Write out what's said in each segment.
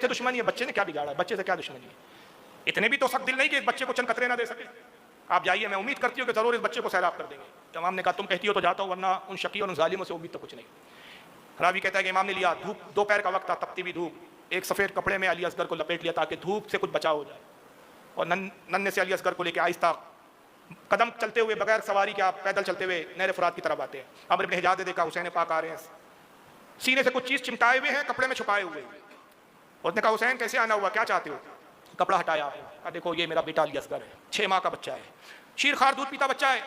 से दुश्मनी है, बच्चे ने क्या बिगाड़ा है, बच्चे से क्या दुश्मनी है? इतने भी तो सख्त दिल नहीं कि इस बच्चे को चंद कतरे ना दे सके। आप जाइए, मैं उम्मीद करती हूँ कि जरूर इस बच्चे को सैराब कर देंगे। इमाम ने कहा तुम कहती हो तो जाता हूँ, वरना उन शकी और उन जालिमों से उम्मीद तो कुछ नहीं। रावी कहता है कि इमाम ने लिया, धूप दोपहर का वक्त था, तपती हुई धूप, एक सफ़ेद कपड़े में अली असगर को लपेट लिया ताकि धूप से कुछ बचाव हो जाए, और नन्हे से अली असगर को लेकर आहिस्ता कदम चलते हुए बगैर सवारी के आप पैदल चलते हुए नहर फुरात की तरफ आते हैं। अमर इब्न हिजाज ने देखा हुसैन पाक आ रहे हैं, सीने से कुछ चीज़ चिमटाए हुए हैं, कपड़े में छुपाए हुए। उसने कहा हुसैन कैसे आना हुआ, क्या चाहते हो? कपड़ा हटाया, देखो ये मेरा बेटा अली असगर है, 6 माह का बच्चा है, शीर खार दूध पीता बच्चा है।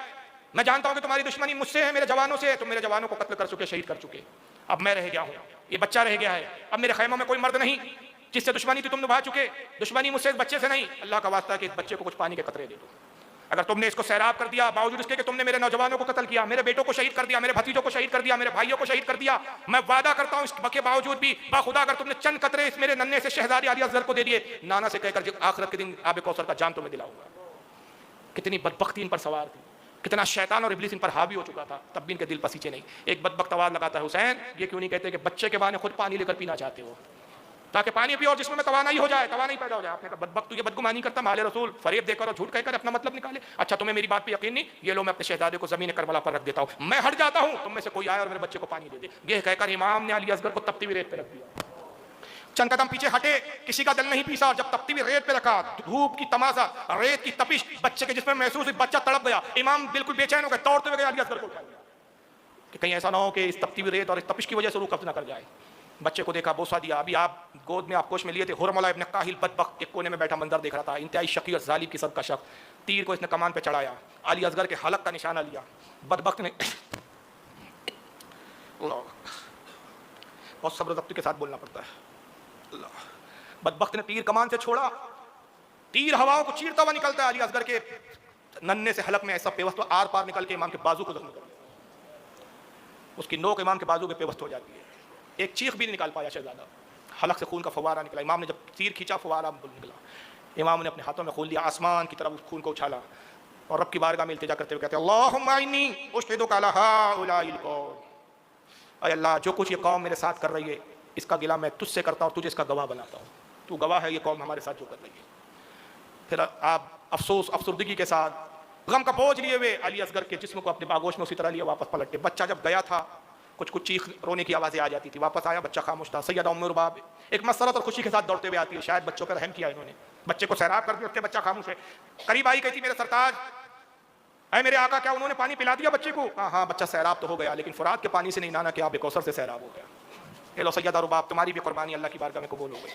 मैं जानता हूं कि तुम्हारी दुश्मनी मुझसे है, मेरे जवानों से है, तुम मेरे जवानों को कत्ल कर चुके, शहीद कर चुके, अब मैं रह गया हूं, ये बच्चा रह गया है, अब मेरे खैमों में कोई मर्द नहीं, जिससे दुश्मनी थी तुम निभा चुके, दुश्मनी मुझसे इस बच्चे से नहीं, अल्लाह का वास्ता है कि इस बच्चे को कुछ पानी के कतरे दे दो। अगर तुमने इसको सैराब कर दिया, बावजूद इसके कि तुमने मेरे नौजवानों को कत्ल किया, मेरे बेटों को शहीद कर दिया, मेरे भतीजों को शहीद कर दिया, मेरे भाइयों को शहीद कर दिया, मैं वादा करता हूं इसके बावजूद भी बाखुदा अगर तुमने चंद कतरे इस मेरे नन्हे से शहजादी अली असगर को दे दिए, नाना से कहकर आखिरत के दिन आबे कौसर का जाम तुम्हें दिलाऊंगा। कितनी बदबख्ती इन पर सवार थी, कितना शैतान और इब्लीस इन पर हावी हो चुका था, तब भी इनके दिल पसीचे नहीं। एक बदबख्त आवाज लगाता है, हुसैन ये क्यों नहीं कहते कि बच्चे के बहाने खुद पानी लेकर पीना चाहते हो, ताकि पानी पियो और जिसमें में तवानाई हो जाए, तवानाई पैदा हो जाए। आपने कहा बदबख्त तुझे बदगुमानी करता, माले रसूल फरेब देकर और झूठ कहकर अपना मतलब निकाले। अच्छा तुम्हें मेरी बात पे यकीन नहीं, ये लो मैं अपने शहजादे को जमीन करबला पर रख देता हूँ, मैं हट जाता हूँ, तुम में से कोई आए और मेरे बच्चे को पानी दे दे। ये कहकर इमाम ने अली असगर को तपती हुई रेत पे रख दिया। चंद कदम पीछे हटे, किसी का दिल नहीं पीसा, और जब तपती हुई रेत पे रखा, धूप की तमाशा, रेत की तपिश बच्चे के जिसमें महसूस हुई, बच्चा तड़प गया। इमाम बिल्कुल बेचैन हो गए, दौड़ते हुए गए अली असगर को उठाया कि कहीं ऐसा ना हो कि इस तपती हुई रेत और इस तपिश की वजह से रूह कब्ज ना कर जाए। बच्चे को देखा, बोसा दिया। अभी आप गोद में आप कोश में लिए थे, हुरमला इब्न काहिल बदबख्त एक कोने में बैठा मंजर देख रहा था, इंतहाई शकी और जालिम किस्म का शख्स। तीर को इसने कमान पे चढ़ाया, अली असगर के हलक का निशाना लिया, बदबख्त ने बहुत सब्र ज़ब्त के साथ बोलना पड़ता है। बदबख्त ने तीर कमान से छोड़ा, तीर हवाओं को चीरता हुआ निकलता है, अली असगर के नन्हे से हलक में ऐसा पेवस्त आर पार निकल के इमाम के बाजू को जख्मी कर दिया। उसकी नोक इमाम के बाजू पे पेवस्त हो जाती है, एक चीख भी नहीं निकाल पाया शहजादा, हलक से खून का फवारा निकला। इमाम ने जब तीर खींचा, फवारा निकला, इमाम ने अपने हाथों में खून लिया, आसमान की तरफ उस खून को उछाला और रब की बारगाह में इल्तिजा करते हुए कहते हैं, अल्लाहुम्मा इन्नी उश्हिदुका अला हाउलाइल कौम, ऐ अल्लाह जो कुछ ये कौम मेरे साथ कर रही है इसका गिला मैं तुझसे करता हूँ, तुझे इसका गवाह बनाता हूँ, तू गवाह है ये कौम हमारे साथ जो कर रही है। फिर आप अफसोस अफसुर्दगी के साथ गम का बोझ लिए हुए अली असगर के जिस्म को अपने बागोश में उसी तरह लिया, वापस पलटे। बच्चा जब गया था, कुछ कुछ चीख रोने की आवाज़ें आ जाती थी, वापस आया, बच्चा खामोश था। सैयदा उम्मे रुबाब एक मसरत और खुशी के साथ दौड़ते हुए आती है, शायद बच्चों पर रहम किया इन्होंने, बच्चे को सैराब कर दिया, उसके बच्चा खामोश है। करीब आई, कहती मेरे सरताज, अरे मेरे आका क्या उन्होंने पानी पिला दिया बच्चे को? हाँ, बच्चा सैराब तो हो गया, लेकिन फुरात के पानी से नहीं, नाना के आबे कौसर से सैराब हो गया। ये लो सैयदा रुबाब, तुम्हारी भी कुर्बानी अल्लाह की बारगाह में कबूल हो गई।